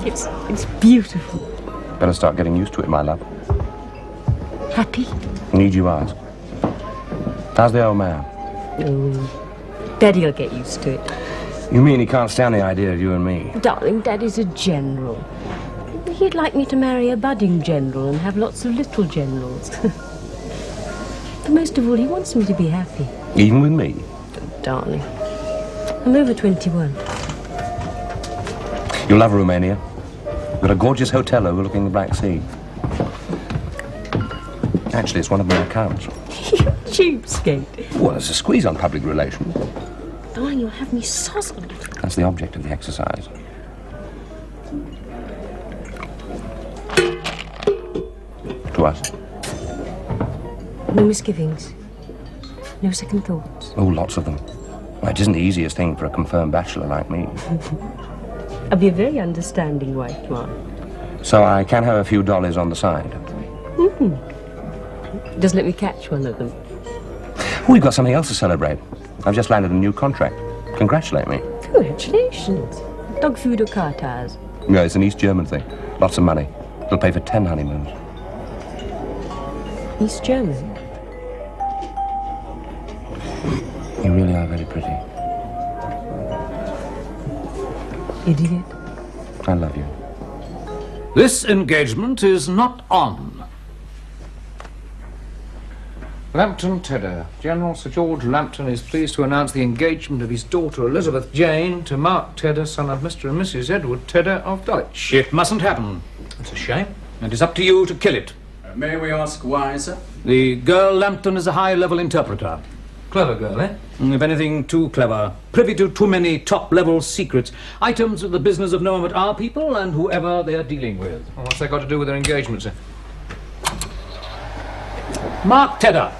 It's beautiful. Better start getting used to it, my love. Happy? Need you ask. How's the old man? Oh, Daddy'll get used to it. You mean he can't stand the idea of you and me? Darling, Daddy's a general. He'd like me to marry a budding general and have lots of little generals. But most of all, he wants me to be happy. Even with me? Oh, darling, I'm over 21. You'll love Romania. We've got a gorgeous hotel overlooking the Black Sea. Actually, it's one of my accounts. You cheapskate. Well, there's a squeeze on public relations. Darling, you'll have me sozzled. That's the object of the exercise. To us. No misgivings. No second thoughts. Oh, lots of them. Well, it isn't the easiest thing for a confirmed bachelor like me. I'll be a very understanding wife, Mark. So I can have a few dollars on the side. Just let me catch one of them. We've got something else to celebrate. I've just landed a new contract. Congratulate me. Congratulations. Dog food or car tires? No, it's an East German thing. Lots of money. It'll pay for 10 honeymoons. East German? You really are very pretty. Idiot. I love you. This engagement is not on. Lambton Tedder. General Sir George Lambton is pleased to announce the engagement of his daughter Elizabeth Jane to Mark Tedder, son of Mr. and Mrs. Edward Tedder of Dulwich. It mustn't happen. It's a shame. It is up to you to kill it. May we ask why, sir? The girl Lambton is a high-level interpreter. Clever girl, eh? If anything, too clever. Privy to too many top-level secrets. Items of the business of no one but our people and whoever they are dealing with. Well, what's that got to do with their engagement, sir? Mark Tedder.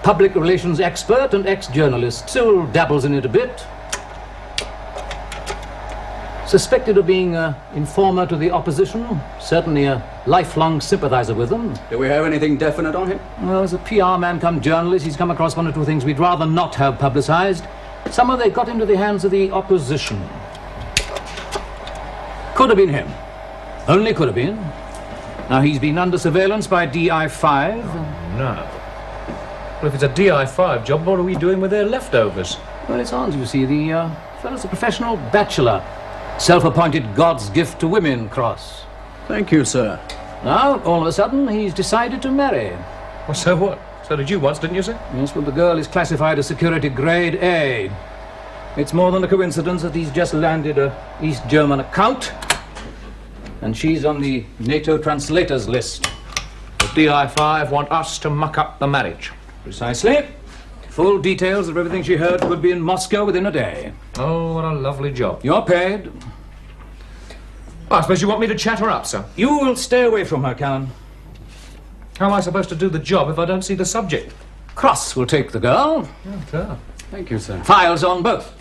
Public relations expert and ex-journalist. Still dabbles in it a bit. Suspected of being an informer to the opposition. Certainly a lifelong sympathizer with them. Do we have anything definite on him? Well, as a PR man come journalist, he's come across one or two things we'd rather not have publicised. Somehow they got into the hands of the opposition. Could have been him. Only could have been. Now, he's been under surveillance by DI5. Oh, no. Well, if it's a DI5 job, what are we doing with their leftovers? Well, it's on, you see. The fellow's a professional bachelor. Self-appointed God's gift to women cross. Thank you, sir. Now, all of a sudden, he's decided to marry. Well, so what? So did you once, didn't you, sir? Yes, but the girl is classified as security grade A. It's more than a coincidence that he's just landed a East German account. And she's on the NATO translators list. The DI5 want us to muck up the marriage. Precisely. Full details of everything she heard could be in Moscow within a day. Oh, what a lovely job. You're paid. I suppose you want me to chat her up, sir? You will stay away from her, Callan. How am I supposed to do the job if I don't see the subject? Cross will take the girl. Oh, clear. Thank you, sir. Files on both.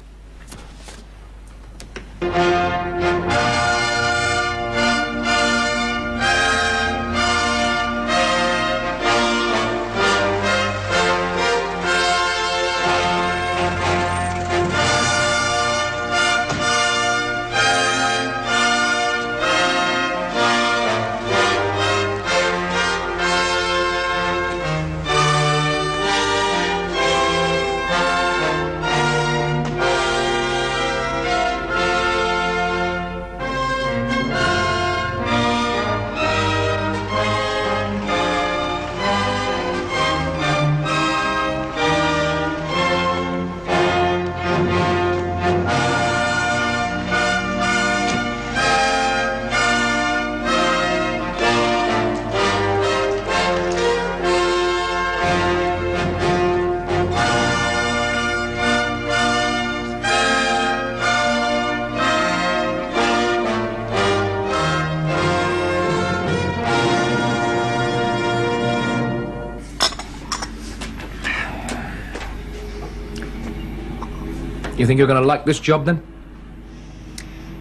You think you're going to like this job, then?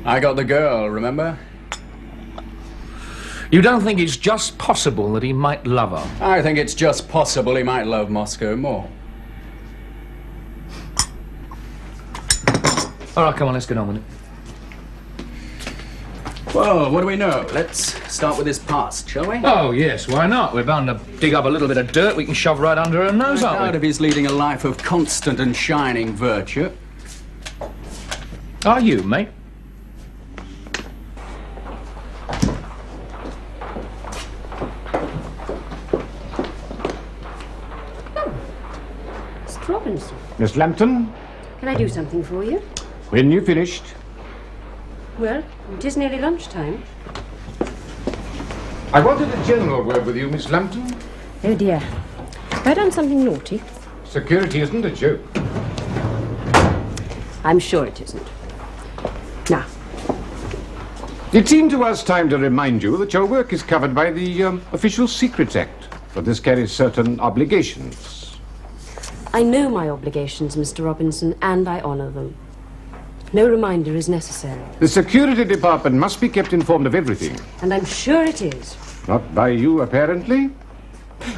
I got the girl, remember? You don't think it's just possible that he might love her? I think it's just possible he might love Moscow more. All right, come on, let's get on with it. Well, what do we know? Let's start with his past, shall we? Oh, yes, why not? We're bound to dig up a little bit of dirt we can shove right under her nose, I aren't doubt we? if he's leading a life of constant and shining virtue. Are you, mate? Mr. Robinson, Miss Lambton, can I do something for you? when you finished. Well, it is nearly lunchtime. I wanted a general word with you, Miss Lambton. Oh dear. Have I done something naughty? Security isn't a joke. I'm sure it isn't. Now, It seemed to us time to remind you that your work is covered by the Official Secrets Act, but this carries certain obligations. I know my obligations, Mr. Robinson, and I honour them. No reminder is necessary. The security department must be kept informed of everything. And I'm sure it is. Not by you, apparently.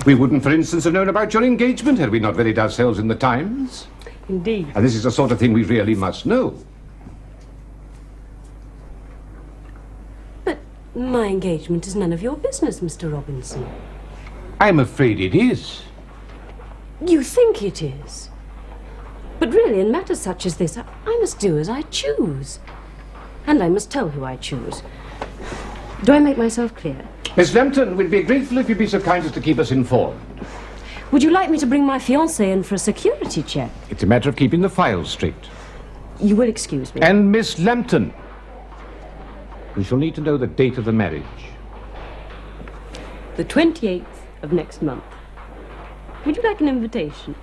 We wouldn't, for instance, have known about your engagement had we not read it ourselves in the Times. Indeed. And this is the sort of thing we really must know. But my engagement is none of your business, Mr. Robinson. I'm afraid it is. You think it is. But really, in matters such as this, I must do as I choose. And I must tell who I choose. Do I make myself clear? Miss Lambton, we'd be grateful if you'd be so kind as to keep us informed. Would you like me to bring my fiancé in for a security check? It's a matter of keeping the files straight. You will excuse me. And Miss Lambton, we shall need to know the date of the marriage. The 28th of next month. Would you like an invitation?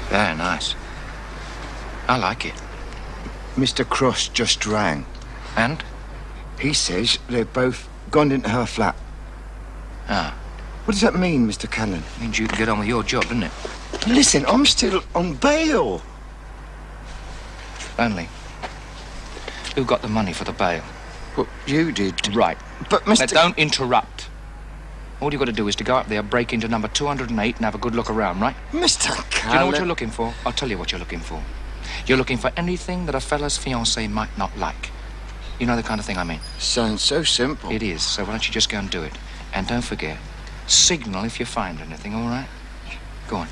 Very nice. I like it. Mr. Cross just rang. And? He says they've both gone into her flat. Ah, What does that mean, Mr. Callan? means you can get on with your job, doesn't it? Listen, I'm still on bail. Only. Who got the money for the bail? Well, you did. Right. But, Now, Mr. don't interrupt. All you've got to do is to go up there, break into number 208 and have a good look around, right? Mr. Do you know Callan... what you're looking for? I'll tell you what you're looking for. You're looking for anything that a fella's fiancée might not like. You know the kind of thing I mean? Sounds so simple. It is, so why don't you just go and do it? And don't forget, signal if you find anything, all right? Go on.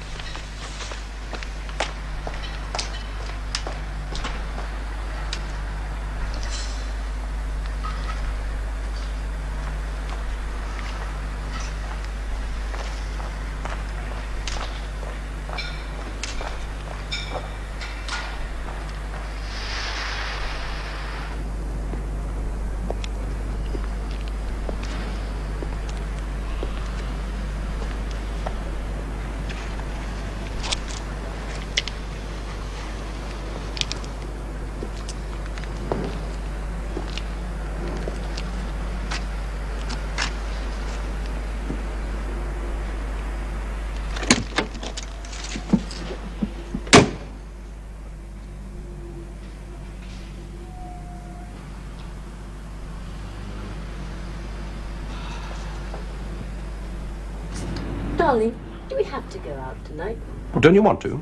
Darling, do we have to go out tonight? Well, don't you want to?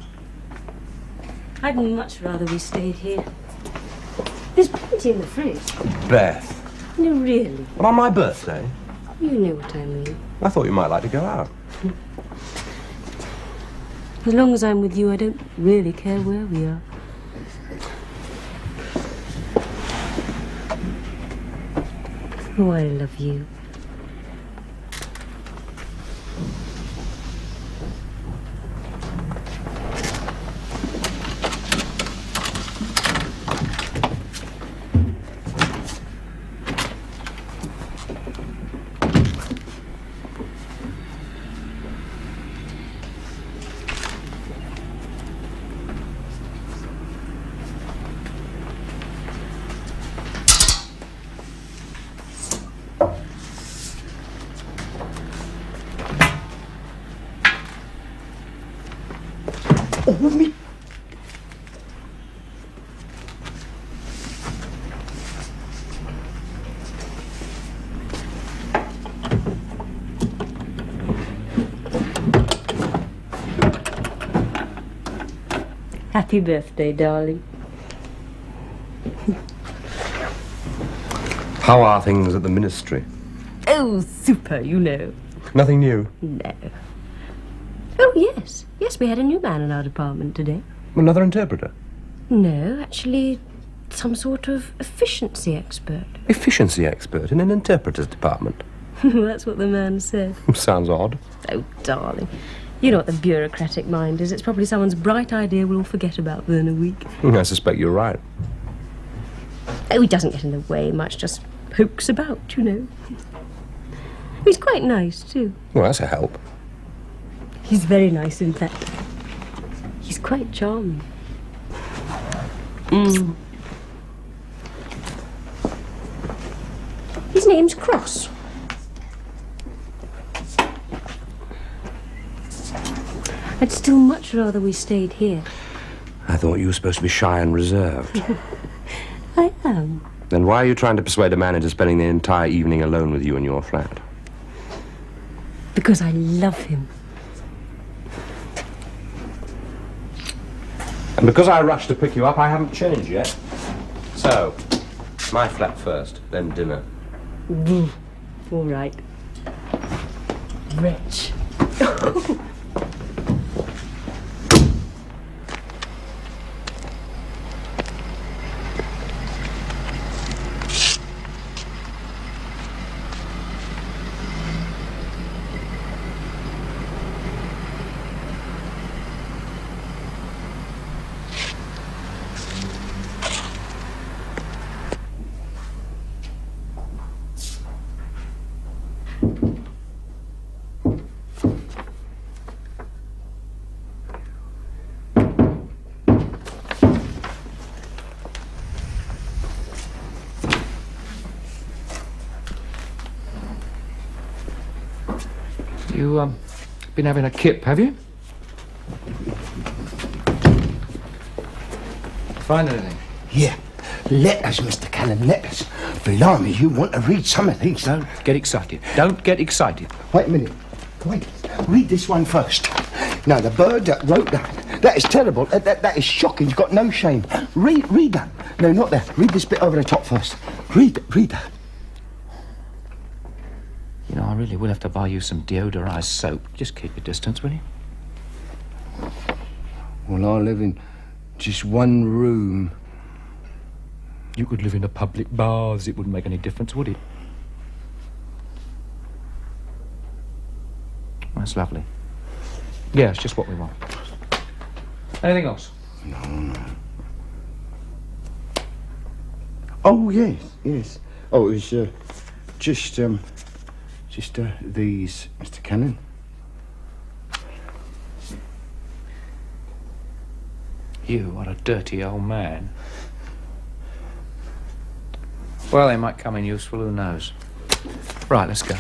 I'd much rather we stayed here. There's plenty in the fridge. Beth. No, really. Well, on my birthday? You know what I mean. I thought you might like to go out. As long as I'm with you, I don't really care where we are. Oh, I love you. Oh, me. Happy birthday, darling. How are things at the ministry? Oh, super, you know. Nothing new? No. Oh, yes. Yes, we had a new man in our department today. Another interpreter? No, actually, some sort of efficiency expert. Efficiency expert in an interpreter's department? That's what the man said. Sounds odd. Oh, darling. You know what the bureaucratic mind is. It's probably someone's bright idea we'll all forget about within a week. I suspect you're right. Oh, he doesn't get in the way much, just pokes about, you know. He's quite nice, too. Well, that's a help. He's very nice, in fact. He's quite charming. His name's Cross. I'd still much rather we stayed here. I thought you were supposed to be shy and reserved. I am. Then why are you trying to persuade a man into spending the entire evening alone with you in your flat? Because I love him. And because I rushed to pick you up, I haven't changed yet. So, my flat first, then dinner. All right. Wretch. You, been having a kip, have you? Find anything? Yeah. Letters, Mr. Callan, letters. Blimey, you want to read some of these. Don't get excited. Don't get excited. Wait a minute. Wait. Read this one first. Now, the bird that wrote that is terrible. That is shocking. He's got no shame. Read that. No, not there. Read this bit over the top first. Read that. You know, I really will have to buy you some deodorized soap. Just keep your distance, will you? Well, I live in just one room. You could live in a public baths. It wouldn't make any difference, would it? That's lovely. Yeah, it's just what we want. Anything else? No. Oh, yes. Oh, it was just these, Mr. Callan. You are a dirty old man. Well, they might come in useful, who knows? Right, let's go.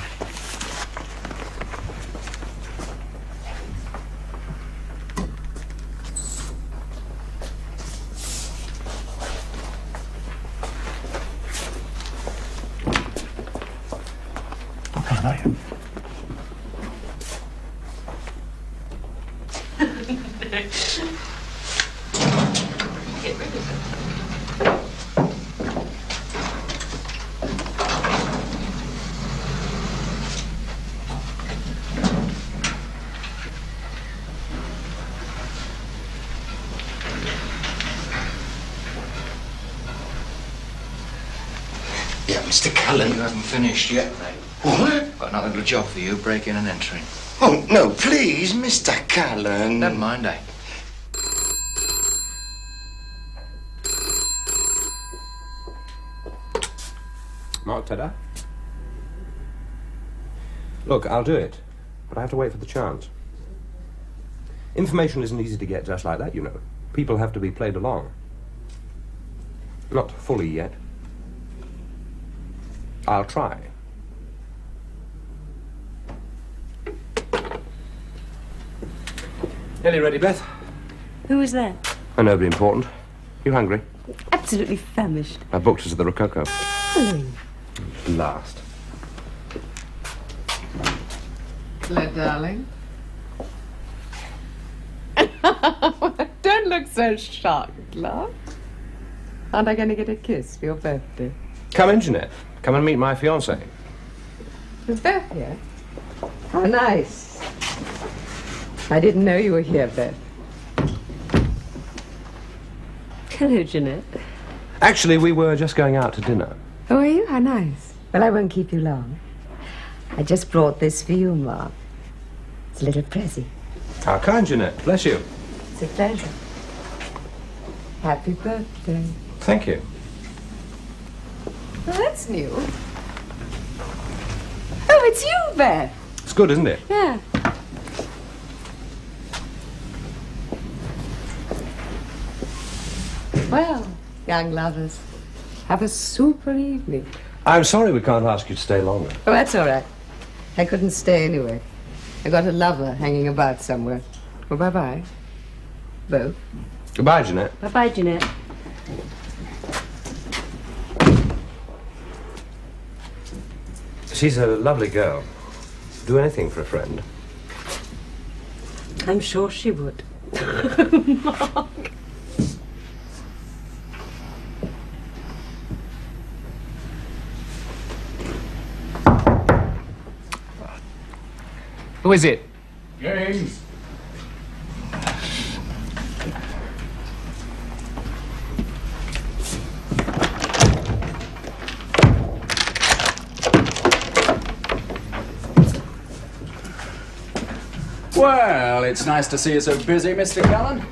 Yeah, Mr. Callan. You haven't finished yet, mate. What? Got another little job for you, breaking and entering. Oh, no, please, Mr. Callan. Never mind, eh? Not Tedder. Look, I'll do it, but I have to wait for the chance. Information isn't easy to get just like that, you know. People have to be played along. Not fully yet. I'll try. Nearly ready, Beth? Who is that? Oh, nobody important. You hungry? Absolutely famished. I booked us at the Rococo. Darling. Last. Hello, darling. Don't look so shocked, love. Aren't I going to get a kiss for your birthday? Come in, Jeanette. Come and meet my fiancé. Is Beth here? How nice. I didn't know you were here, Beth. Hello, Jeanette. Actually, we were just going out to dinner. Oh, are you? How nice. Well, I won't keep you long. I just brought this for you, Mark. It's a little present. How kind, Jeanette. Bless you. It's a pleasure. Happy birthday. Thank you. Well, that's new. Oh, it's you, Beth. It's good, isn't it? Yeah. Well, young lovers, have a super evening. I'm sorry we can't ask you to stay longer. Oh, that's all right. I couldn't stay anyway. I got a lover hanging about somewhere. Well, bye-bye. Both. Goodbye, Jeanette. Bye-bye, Jeanette. She's a lovely girl. Do anything for a friend. I'm sure she would. Mark. Who is it? James. Well, it's nice to see you so busy, Mr. Callan.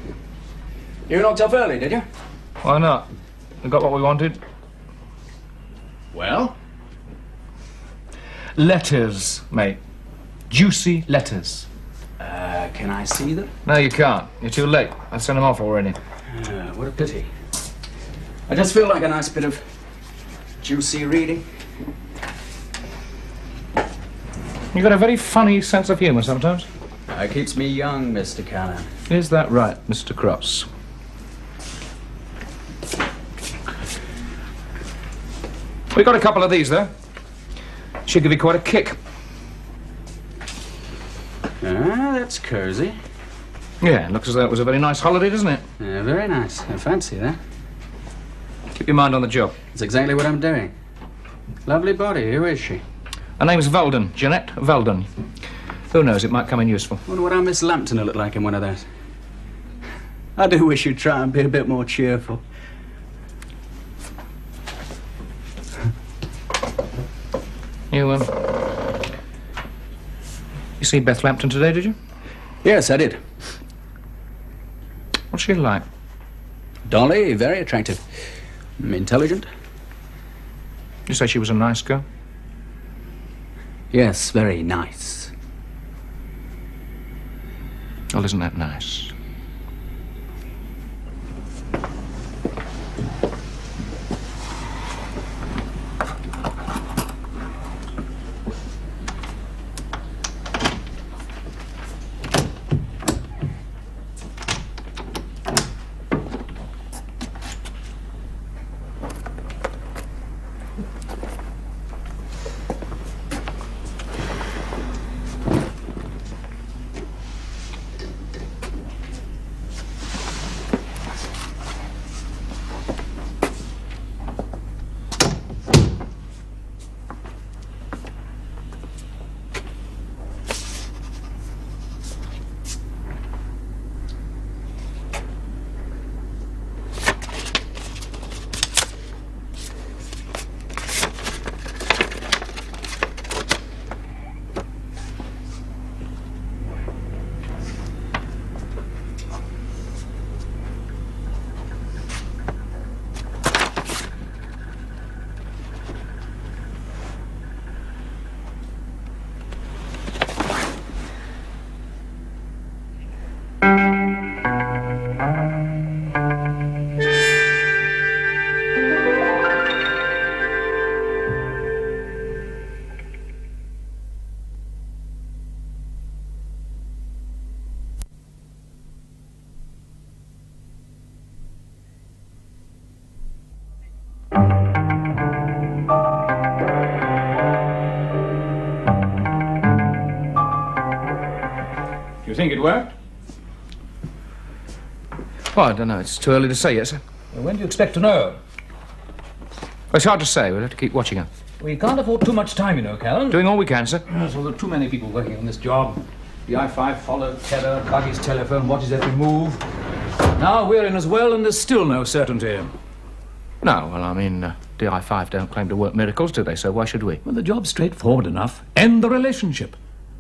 You knocked off early, did you? Why not? We got what we wanted. Well? Letters, mate. Juicy letters. Can I see them? No, you can't. You're too late. I sent them off already. What a pity. I just feel like a nice bit of juicy reading. You've got a very funny sense of humour sometimes. It keeps me young, Mr. Callan. Is that right, Mr. Cross? We got a couple of these, though. Should give you quite a kick. Ah, that's cosy. Yeah, looks as though it was a very nice holiday, doesn't it? Very nice. I fancy that. Keep your mind on the job. That's exactly what I'm doing. Lovely body. Who is she? Her name's Veldon, Jeanette Veldon. Who knows, it might come in useful. Wonder what our Miss Lambton will look like in one of those. I do wish you'd try and be a bit more cheerful. You see Beth Lambton today, did you? Yes, I did. What's she like? Dolly, very attractive. Intelligent. You say she was a nice girl? Yes, very nice. Well, isn't that nice? You think it worked? Well, I don't know. It's too early to say yet, sir. Well, when do you expect to know? It's hard to say. We'll have to keep watching her. We can't afford too much time, you know, Callan. Doing all we can, sir. Yes, well, there are too many people working on this job. The I-5 followed Tedder, Buggy's telephone, watches every move. Now we're in as well, and there's still no certainty. No, well, I mean, the I-5 don't claim to work miracles, do they? So why should we? Well, the job's straightforward enough. End the relationship.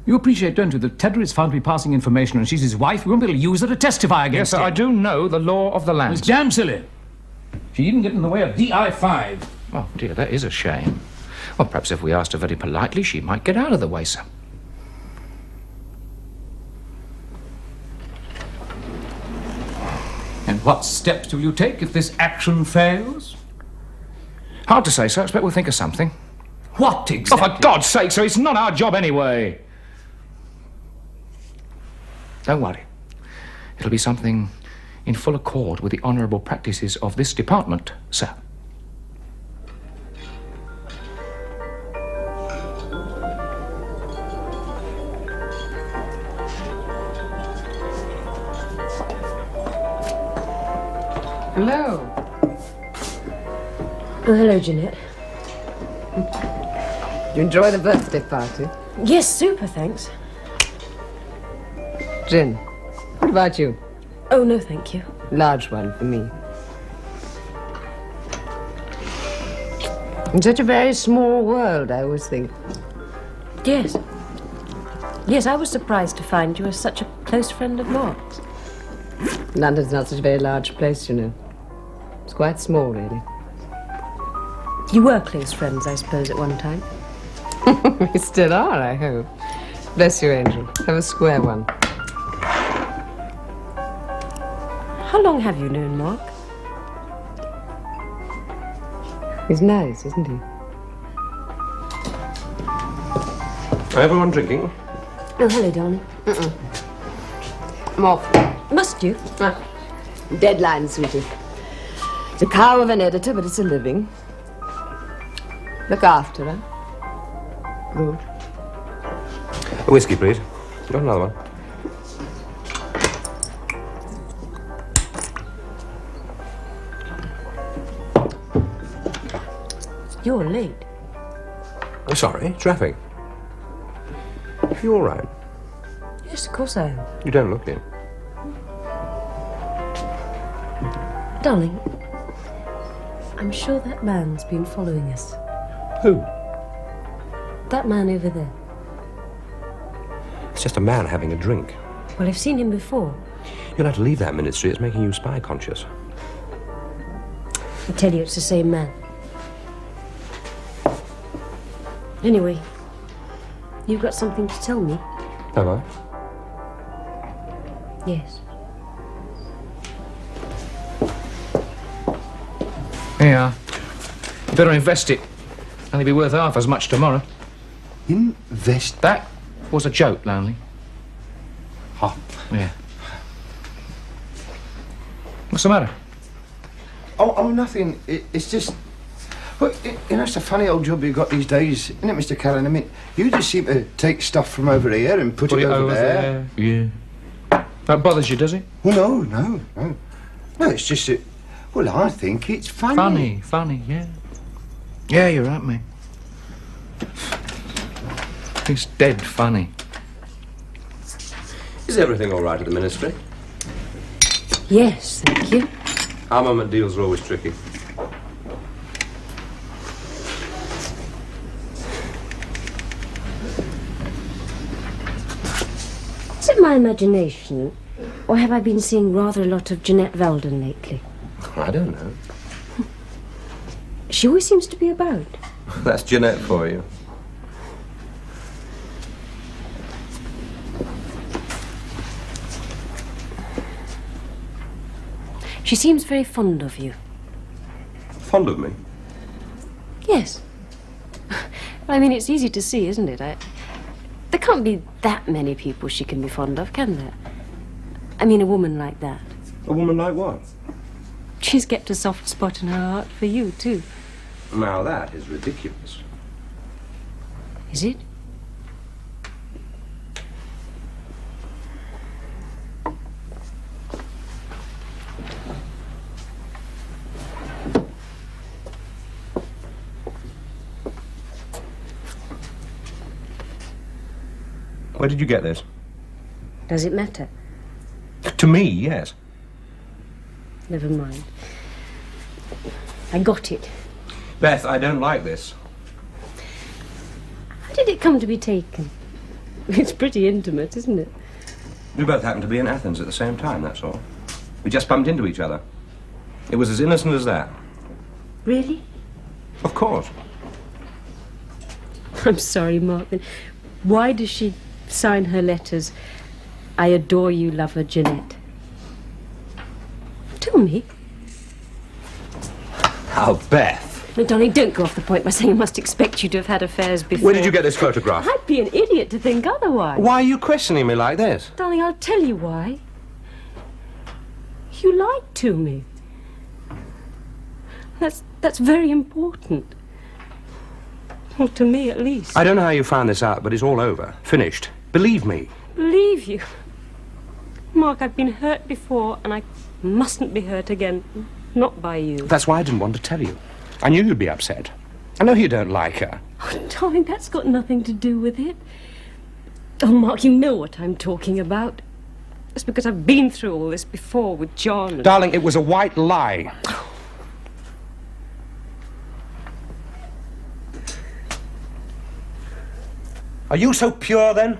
You appreciate, don't you, that Tedder is found to be passing information and she's his wife? We won't be able to use her to testify against Yes, sir, him. I do know the law of the land. It's damn silly. She didn't get in the way of the I-5. Oh, dear, that is a shame. Well, perhaps if we asked her very politely, she might get out of the way, sir. And what steps will you take if this action fails? Hard to say, sir. I expect we'll think of something. What Oh, exactly? for God's sake, sir, it's not our job anyway. Don't worry. It'll be something in full accord with the honourable practices of this department, sir. Hello. Oh, hello, Jeanette. You enjoy the birthday party? Yes, super, thanks. Gin, what about you? Oh, no, thank you. Large one for me. In such a very small world, I always think. Yes. Yes, I was surprised to find you were such a close friend of Mark's. London's not such a very large place, you know. It's quite small, really. You were close friends, I suppose, at one time. We still are, I hope. Bless you, Angel. Have a square one. How long have you known Mark? He's nice, isn't he? Everyone drinking? Oh, hello, darling. I'm off. Must you? Deadline, sweetie. It's a cow of an editor, but it's a living. Look after her. Good. A whiskey, please. Got another one? You're late. I'm sorry, traffic. Are you all right? Yes, of course I am. You don't look it. Darling, I'm sure that man's been following us. Who? That man over there. It's just a man having a drink. Well, I've seen him before. You'll have to leave that ministry. It's making you spy conscious. I tell you, it's the same man. Anyway, you've got something to tell me. Have I? Yes. Yeah. You better invest it. Only be worth half as much tomorrow. Invest? That was a joke, Lonely. Oh. Yeah. What's the matter? Oh, nothing. It's just... Well, you know, it's a funny old job you've got these days, isn't it, Mr. Callan? I mean, you just seem to take stuff from over here and put it over there. Yeah. That bothers you, does it? Well, no. No, it's just that... Well, I think it's funny. Funny, yeah. Yeah, you're right, mate. It's dead funny. Is everything all right at the ministry? Yes, thank you. Armament deals are always tricky. Is it my imagination, or have I been seeing rather a lot of Jeanette Valden lately? I don't know. She always seems to be about. That's Jeanette for you. She seems very fond of you. Fond of me? Yes. Well, I mean, it's easy to see, isn't it? There can't be that many people she can be fond of, can there? I mean, a woman like that. A woman like what? She's kept a soft spot in her heart for you, too. Now that is ridiculous. Is it? Where did you get this? Does it matter? To me, yes. Never mind. I got it. Beth, I don't like this. How did it come to be taken? It's pretty intimate, isn't it? We both happened to be in Athens at the same time, that's all. We just bumped into each other. It was as innocent as that. Really? Of course. I'm sorry, Martin. Why does she sign her letters, I adore you, lover, Jeanette? Tell me. Oh, Beth. No, darling, don't go off the point by saying I must expect you to have had affairs before. Where did you get this photograph? I'd be an idiot to think otherwise. Why are you questioning me like this? Darling, I'll tell you why. You lied to me. That's very important. Well, to me, at least. I don't know how you found this out, but it's all over. Finished. Believe me. Believe you? Mark, I've been hurt before, and I mustn't be hurt again. Not by you. That's why I didn't want to tell you. I knew you'd be upset. I know you don't like her. Oh, darling, that's got nothing to do with it. Oh, Mark, you know what I'm talking about. It's because I've been through all this before with John. Darling, it was a white lie. Are you so pure, then?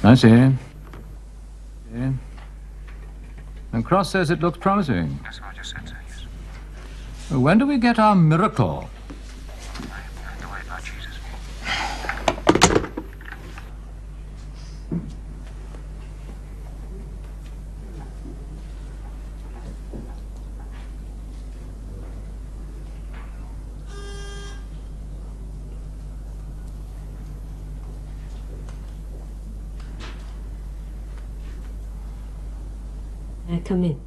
I see. Yeah. And Cross says it looks promising. That's what I just said, sir, yes. Well, when do we get our miracle? I have to wait about Jesus. Come in.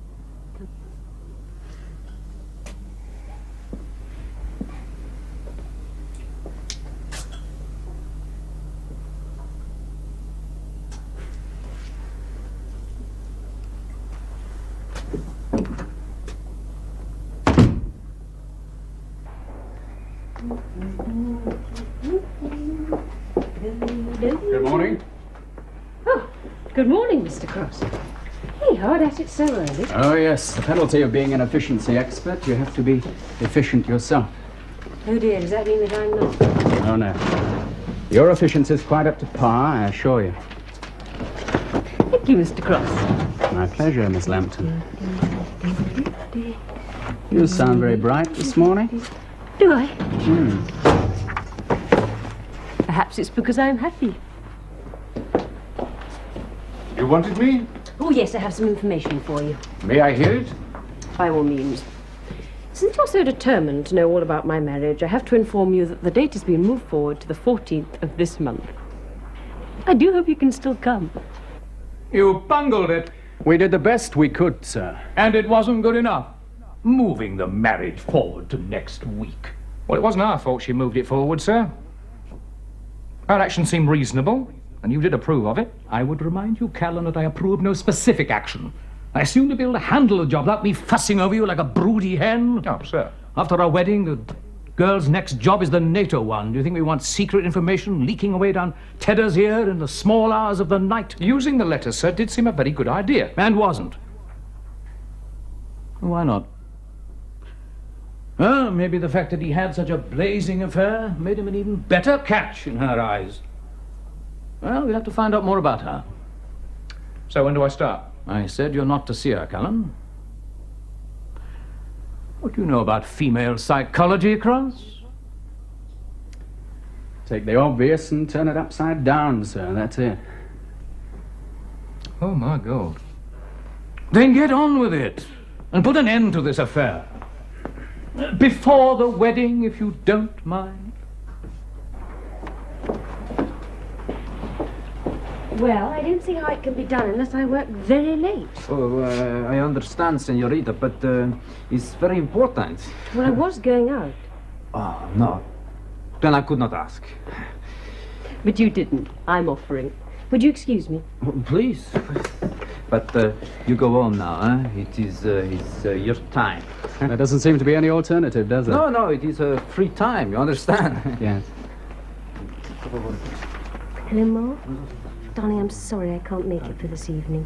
Good morning. Oh, good morning, Mr. Cross. Hey, hard at it so early. Oh, yes. The penalty of being an efficiency expert, you have to be efficient yourself. Oh dear, does that mean that I'm not? Oh, no. Your efficiency is quite up to par, I assure you. Thank you, Mr. Cross. My pleasure, Miss Lambton. You sound very bright this morning. Do I? Perhaps it's because I'm happy. You wanted me? Oh, yes, I have some information for you. May I hear it? By all means. Since you're so determined to know all about my marriage, I have to inform you that the date has been moved forward to the 14th of this month. I do hope you can still come. You bungled it, We did the best we could, sir. and it wasn't good enough. Moving the marriage forward to next week. Well, it wasn't our fault she moved it forward, sir. Our action seemed reasonable, and you did approve of it. I would remind you, Callan, that I approve no specific action. I assume to be able to handle the job without me fussing over you like a broody hen. Oh, sir. After our wedding, the girl's next job is the NATO one. Do you think we want secret information leaking away down Tedder's ear in the small hours of the night? Using the letters, sir, did seem a very good idea. And wasn't. Why not? Well, maybe the fact that he had such a blazing affair made him an even better catch in her eyes. Well, we'll have to find out more about her. So when do I start? I said you're not to see her, Callan. What do you know about female psychology, Cross? Take the obvious and turn it upside down, sir. That's it. Oh, my God. Then get on with it and put an end to this affair. Before the wedding, if you don't mind. Well, I don't see how it can be done unless I work very late. Oh, I understand, senorita, but it's very important. Well, I was going out. Oh, no. Then I could not ask. But you didn't. I'm offering. Would you excuse me? Oh, please. But you go home now, huh? It is your time. There doesn't seem to be any alternative, does there? No, it is a free time, you understand? Yes. Hello, Ma? Darling, I'm sorry I can't make it for this evening.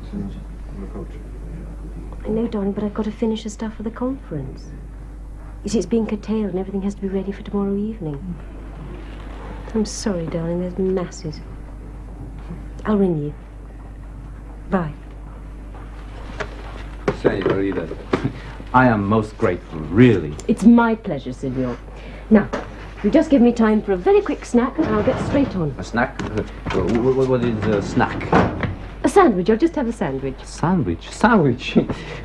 I know, darling, but I've got to finish the stuff for the conference. You see, it's being curtailed and everything has to be ready for tomorrow evening. I'm sorry, darling, there's masses. I'll ring you. Bye. Senorita, I am most grateful, really. It's my pleasure, Signor. Now, you just give me time for a very quick snack and I'll get straight on. A snack? What is a snack? A sandwich. I'll just have a sandwich. Sandwich?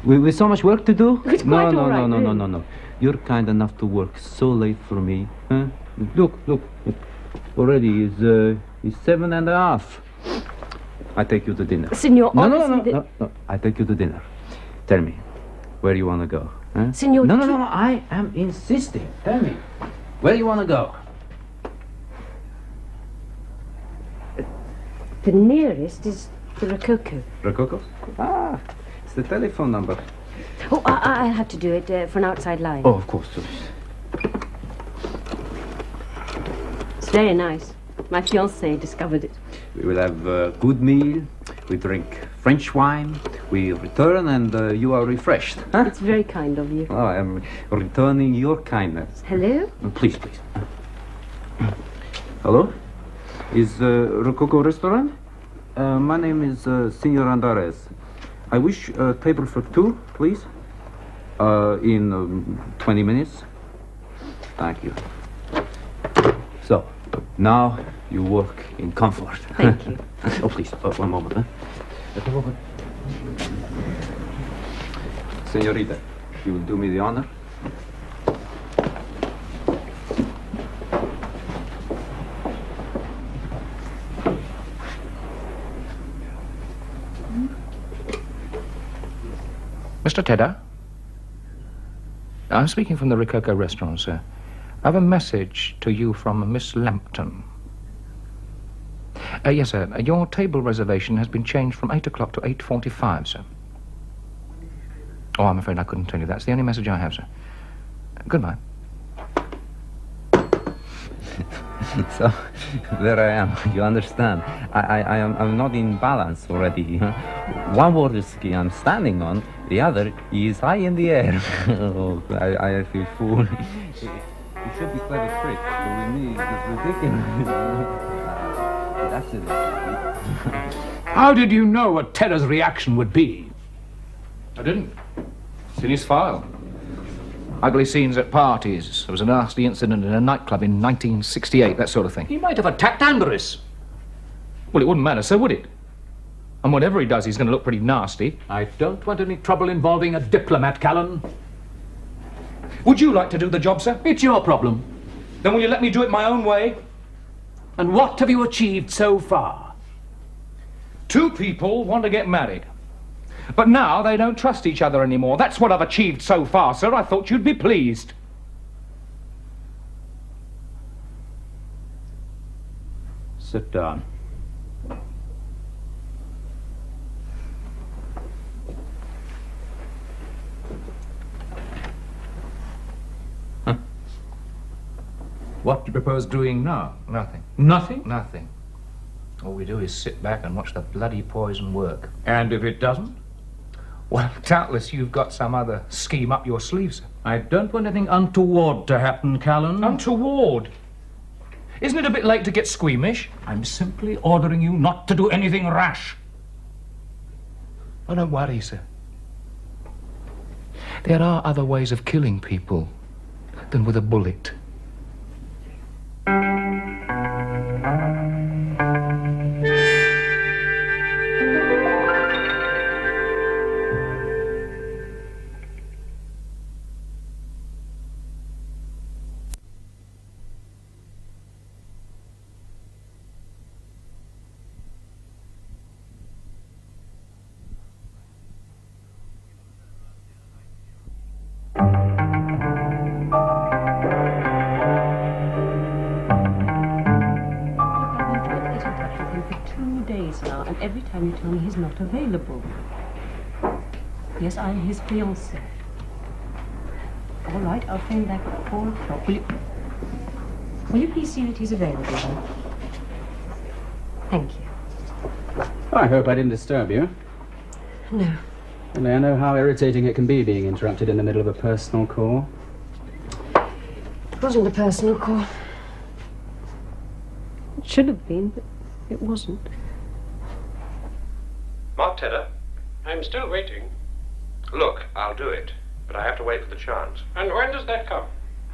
With so much work to do? It's quite all right, really. No. You're kind enough to work so late for me. Huh? Look. Already is 7:30. I take you to dinner. Signor, honestly... No. I take you to dinner. Tell me, where you want to go? Huh? Signor... No. I am insisting. Tell me, where you want to go? The nearest is the Rococo. Rococo? Ah, it's the telephone number. Oh, I'll have to do it for an outside line. Oh, of course. It's very nice. My fiancé discovered it. We will have a good meal. We drink French wine. We return and you are refreshed. Huh? It's very kind of you. Oh, I am returning your kindness. Hello? Please. Hello? Is Rococo restaurant? My name is Senor Andares. I wish a table for two, please. In 20 minutes. Thank you. So, now you work in comfort. Thank you. Oh, please, one moment. Senorita, you will do me the honor? Mr. Tedder? I'm speaking from the Rococo restaurant, sir. I have a message to you from Miss Lambton. Yes, sir. Your table reservation has been changed from 8 o'clock to 8:45, sir. Oh, I'm afraid I couldn't tell you that. It's the only message I have, sir. Goodbye. So, there I am. You understand? I'm not in balance already. One water ski I'm standing on, the other is high in the air. Oh, I feel fool. It should be quite a trick, but with me, it's ridiculous. That's it. How did you know what Tedder's reaction would be? I didn't. It's in his file. Ugly scenes at parties. There was a nasty incident in a nightclub in 1968, that sort of thing. He might have attacked Amberus. Well, it wouldn't matter, so would it? And whatever he does, he's going to look pretty nasty. I don't want any trouble involving a diplomat, Callan. Would you like to do the job, sir? It's your problem. Then will you let me do it my own way? And what have you achieved so far? 2 people want to get married. But now they don't trust each other anymore. That's what I've achieved so far, sir. I thought you'd be pleased. Sit down. Huh? What do you propose doing now? Nothing. Nothing? Nothing. All we do is sit back and watch the bloody poison work. And if it doesn't? Well, doubtless you've got some other scheme up your sleeve, sir. I don't want anything untoward to happen, Callan. Untoward? Isn't it a bit late to get squeamish? I'm simply ordering you not to do anything rash. Oh, don't worry, sir. There are other ways of killing people than with a bullet. every time you tell me he's not available. Yes, I'm his fiancée. All right, I'll phone back at 4 o'clock. Will you please see that he's available then? Thank you. I hope I didn't disturb you. No. Only I know how irritating it can be being interrupted in the middle of a personal call. It wasn't a personal call. It should have been, but it wasn't. Mark Tedder? I'm still waiting. Look, I'll do it, but I have to wait for the chance. And when does that come?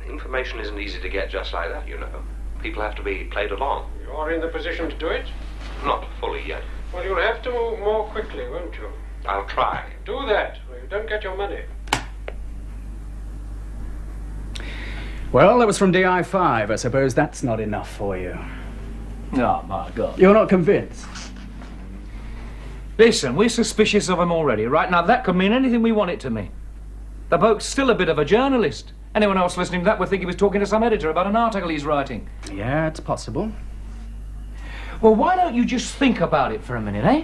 Information isn't easy to get just like that, you know. People have to be played along. You're in the position to do it? Not fully yet. Well, you'll have to move more quickly, won't you? I'll try. Do that, or you don't get your money. Well, that was from DI5. I suppose that's not enough for you. Oh, my God. You're not convinced? Listen, we're suspicious of him already. Right now, that could mean anything we want it to mean. The bloke's still a bit of a journalist. Anyone else listening to that would think he was talking to some editor about an article he's writing. Yeah, it's possible. Well, why don't you just think about it for a minute, eh?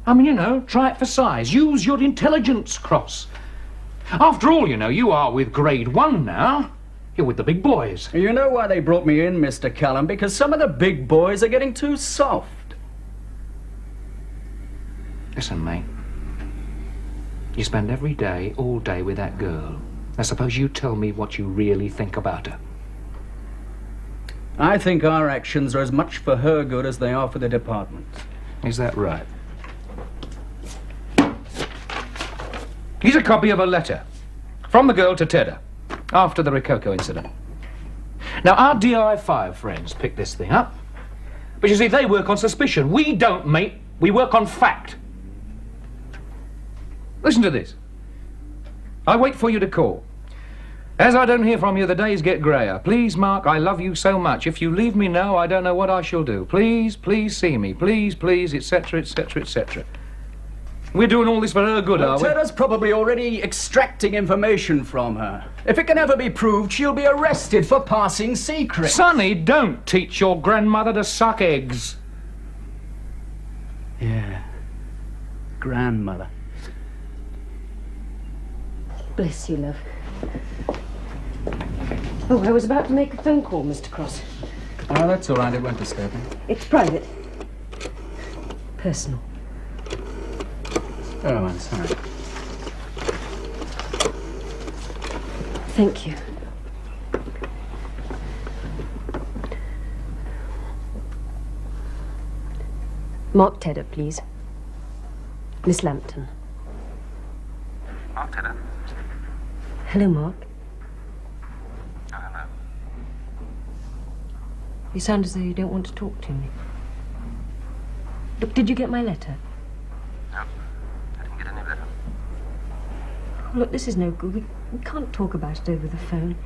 I mean, you know, try it for size. Use your intelligence cross. After all, you know, you are with grade 1 now. You're with the big boys. You know why they brought me in, Mr. Callan? Because some of the big boys are getting too soft. Listen, mate. You spend every day, all day with that girl. Now, suppose you tell me what you really think about her. I think our actions are as much for her good as they are for the department. Is that right? Here's a copy of a letter from the girl to Tedder after the Rococo incident. Now, our DI5 friends picked this thing up, but you see, they work on suspicion. We don't, mate. We work on fact. Listen to this. I wait for you to call. As I don't hear from you, the days get greyer. Please, Mark, I love you so much. If you leave me now, I don't know what I shall do. Please, please see me. Please, please, etc., etc., etc. We're doing all this for her good, are we? Tedder's probably already extracting information from her. If it can ever be proved, she'll be arrested for passing secrets. Sonny, don't teach your grandmother to suck eggs. Yeah. Grandmother. Bless you, love. Oh, I was about to make a phone call, Mr. Cross. Oh, that's all right. It won't disturb me. It's private. Personal. Oh, I'm sorry. Thank you. Mark Tedder, please. Miss Lambton. Mark Tedder. Hello, Mark. Oh, hello. You sound as though you don't want to talk to me. Look, did you get my letter? No, I didn't get any letter. Look, this is no good. We can't talk about it over the phone.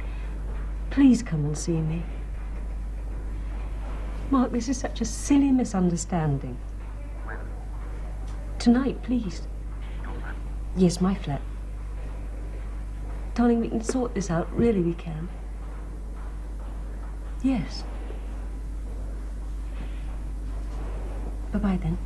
Please come and see me. Mark, this is such a silly misunderstanding. When? Tonight, please. Your flat? Yes, my flat. Darling, we can sort this out. Really, we can. Yes. Bye-bye, then.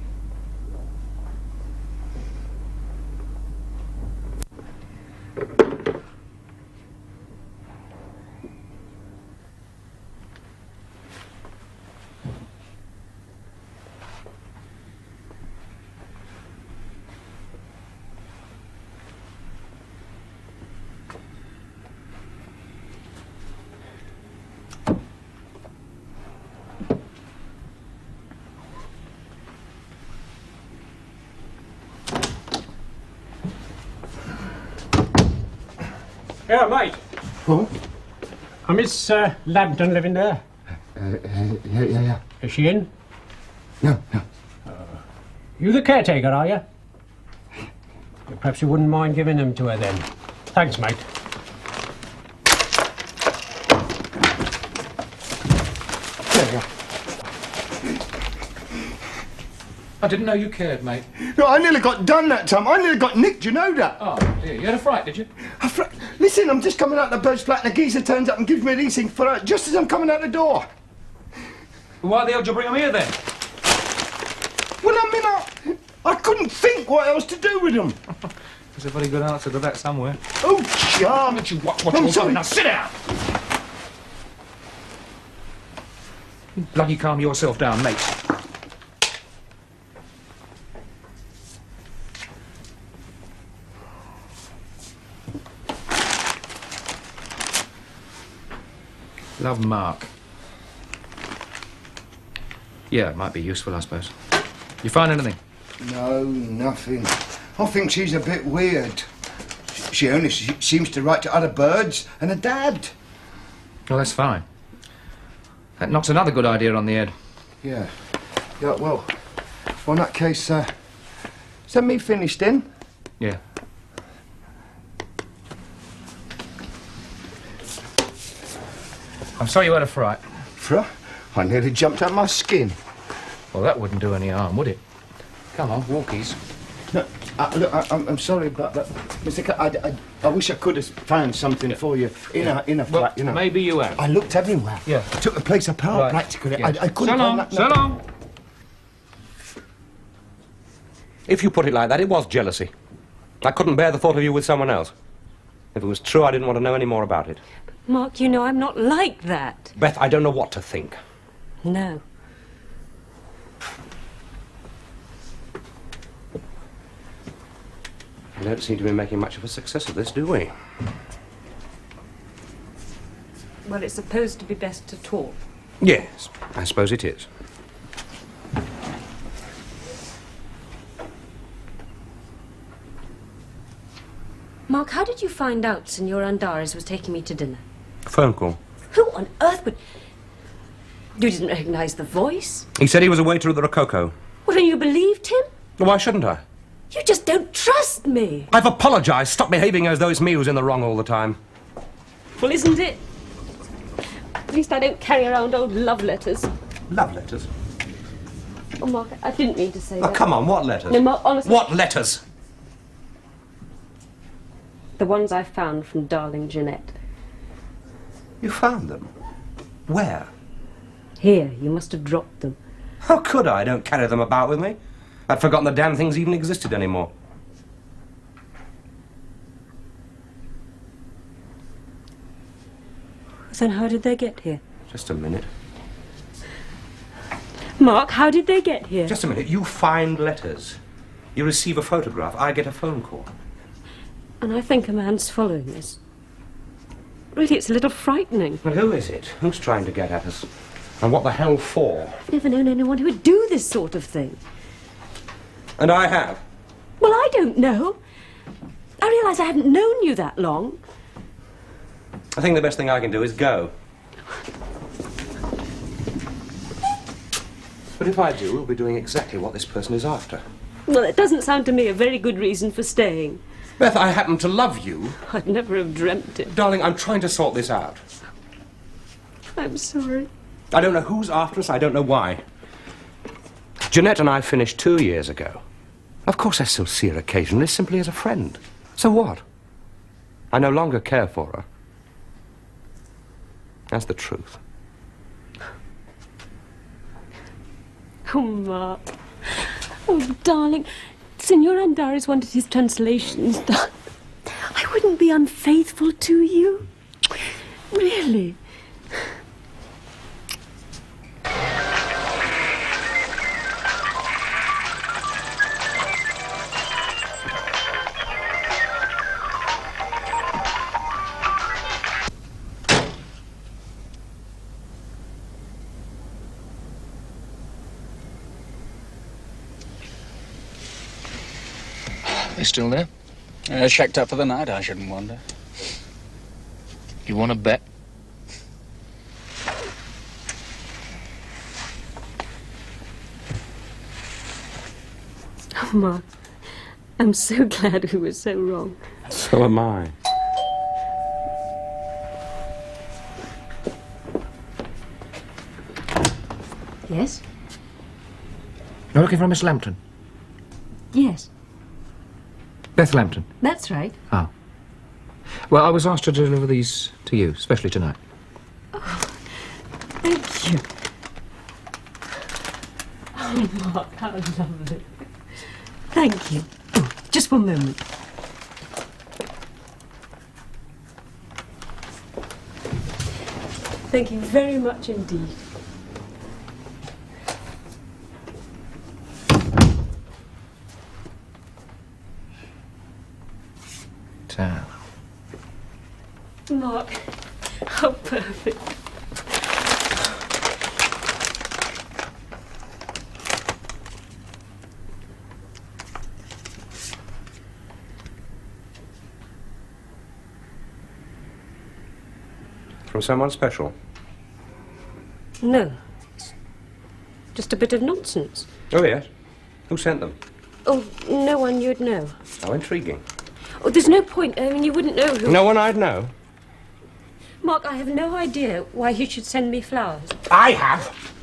Yeah, mate. What? Miss Lambton living there? Yeah. Is she in? No. You the caretaker, are you? Perhaps you wouldn't mind giving them to her then. Thanks, mate. I didn't know you cared, mate. No, I nearly got done that time. I nearly got nicked, you know that? Oh, dear. You had a fright, did you? Listen, I'm just coming out the bird's flat and a geezer turns up and gives me these things for her just as I'm coming out the door. Why the hell did you bring him here, then? Well, I mean, I couldn't think what else to do with them. There's a very good answer to that somewhere. Oh, charm. What I'm you sorry. doing? Now sit down! Bloody calm yourself down, mate. Love, Mark. Yeah, it might be useful, I suppose. You find anything? No, nothing. I think she's a bit weird. She only seems to write to other birds and a dad. Well, that's fine. That knocks another good idea on the head. Yeah. Yeah, well, in that case, is that me finished then? Yeah. I'm sorry you had a fright. Fright? I nearly jumped out my skin. Well, that wouldn't do any harm, would it? Come on, walkies. No, look, I'm sorry, but Mr. I wish I could have found something for you in a flat, you know. Maybe you have. I looked everywhere. Yeah. I took the place apart Right. practically. Yes. I couldn't So long, find that. so long. If you put it like that, it was jealousy. I couldn't bear the thought of you with someone else. If it was true, I didn't want to know any more about it. Mark, you know I'm not like that. Beth, I don't know what to think. No. We don't seem to be making much of a success of this, do we? Well, it's supposed to be best to talk. Yes, I suppose it is. Mark, how did you find out Signor Andares was taking me to dinner? Phone call. Who on earth would... You didn't recognize the voice? He said he was a waiter at the Rococo. Well, and you believed him? Why shouldn't I? You just don't trust me. I've apologized. Stop behaving as though it's me who's in the wrong all the time. Well, isn't it? At least I don't carry around old love letters. Love letters? Oh, Mark, I didn't mean to say Oh, that. come on, what letters? No, Mark, honestly... What letters? The ones I found from darling Jeanette. You found them? Where? Here, you must have dropped them. How could I? I don't carry them about with me. I'd forgotten the damn things even existed anymore. Then how did they get here? Just a minute. Mark, how did they get here? Just a minute. You find letters. You receive a photograph. I get a phone call. And I think a man's following us. Really, it's a little frightening. Well, who is it? Who's trying to get at us? And what the hell for? I've never known anyone who would do this sort of thing. And I have. Well, I don't know. I realise I haven't known you that long. I think the best thing I can do is go. But if I do, we'll be doing exactly what this person is after. Well, it doesn't sound to me a very good reason for staying. Beth, I happen to love you. I'd never have dreamt it. Darling, I'm trying to sort this out. I'm sorry. I don't know who's after us, I don't know why. Jeanette and I finished 2 years ago. Of course I still see her occasionally, simply as a friend. So what? I no longer care for her. That's the truth. Oh, Mark. Oh, darling. Signor Andares wanted his translations done. I wouldn't be unfaithful to you. Really. They still there? Checked up for the night, I shouldn't wonder. You want to bet? Oh, Mark. I'm so glad we were so wrong. So am I. Yes? You're looking for Miss Lambton? Yes. Beth Lambton? That's right. Ah. Well, I was asked to deliver these to you, especially tonight. Oh, thank you. Oh, Oh, Mark, how lovely. Thank you. Oh, just one moment. Thank you very much indeed. Mark, how perfect. From someone special? No, it's just a bit of nonsense. Oh, yes. Who sent them? Oh, no one you'd know. How intriguing. Oh, there's no point. I mean, you wouldn't know who... No one I'd know? Mark, I have no idea why you should send me flowers. I have!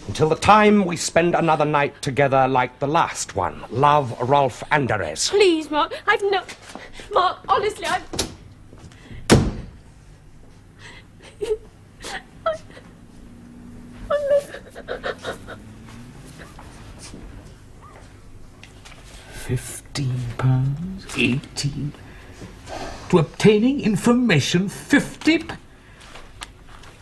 Until the time we spend another night together like the last one. Love, Rolf Anderes. Please, Mark, I've no... Mark, honestly, I've... 15 pounds, 18. To obtaining information, 50.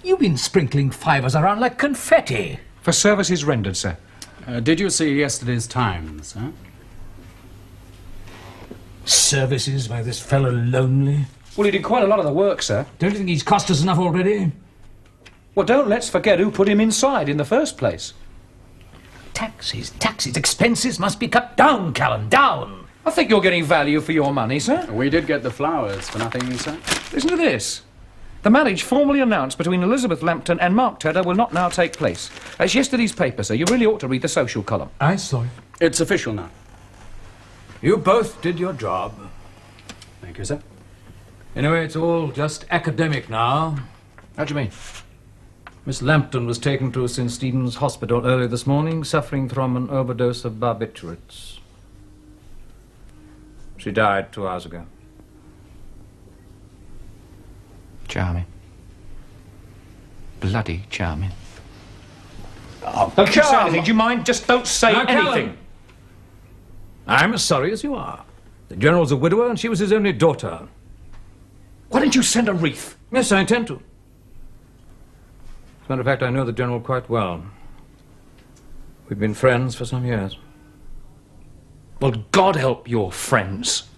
You've been sprinkling fivers around like confetti. For services rendered, sir. Did you see yesterday's Times, huh? Services by this fellow Lonely. Well, he did quite a lot of the work, sir. Don't you think he's cost us enough already? Well, don't let's forget who put him inside in the first place. Taxes, expenses must be cut down, Callan, down. I think you're getting value for your money, sir. We did get the flowers for nothing, sir. Listen to this. The marriage formally announced between Elizabeth Lambton and Mark Tedder will not now take place. It's yesterday's paper, sir. You really ought to read the social column. I saw it. It's official now. You both did your job. Thank you, sir. Anyway, it's all just academic now. How do you mean? Miss Lambton was taken to St. Stephen's Hospital early this morning, suffering from an overdose of barbiturates. She died 2 hours ago. Charming. Bloody charming. Oh, don't you say anything. Do you mind? Just don't say Now, anything. Callan, I'm as sorry as you are. The General's a widower and she was his only daughter. Why didn't you send a wreath? Yes, I intend to. As a matter of fact, I know the General quite well. We've been friends for some years. Well, God help your friends.